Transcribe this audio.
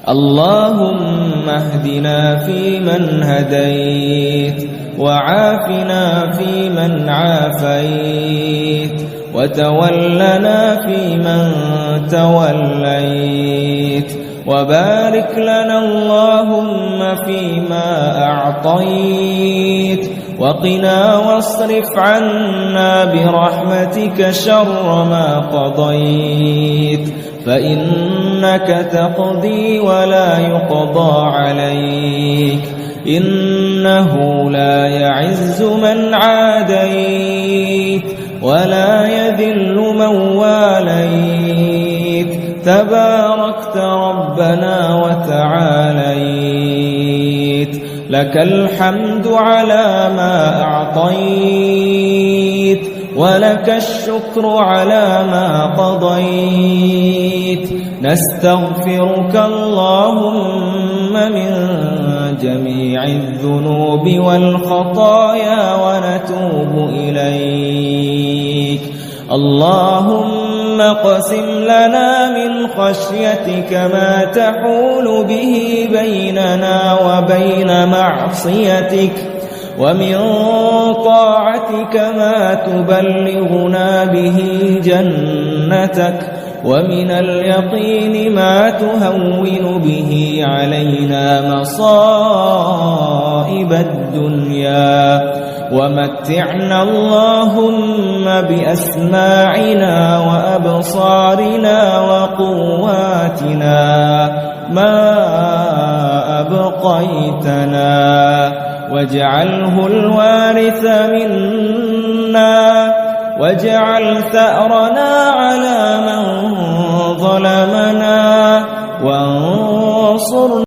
اللهم اهدنا فيمن هديت، وعافنا فيمن عافيت، وتولنا فيمن توليت، وبارك لنا اللهم فيما أعطيت، وقنا واصرف عنا برحمتك شر ما قضيت، فإنك تقضي ولا يقضى عليك، إنه لا يعز من عاديت ولا يذل من واليت، تباركت ربنا وتعاليت، لك الحمد على ما أعطيت، ولك الشكر على ما قضيت، نستغفرك اللهم من جميع الذنوب والخطايا ونتوب إليك. اللهم اقسم لنا من خشيتك ما تحول به بيننا وبين معصيتك، ومن طاعتك ما تبلغنا به جنتك، ومن اليقين ما تهون به علينا مصائب الدنيا، ومتعنا اللهم بأسماعنا وأبصارنا وقواتنا ما أبقيتنا، واجعله الوارث منا، واجعل ثأرنا على من ظلمنا، وانصرنا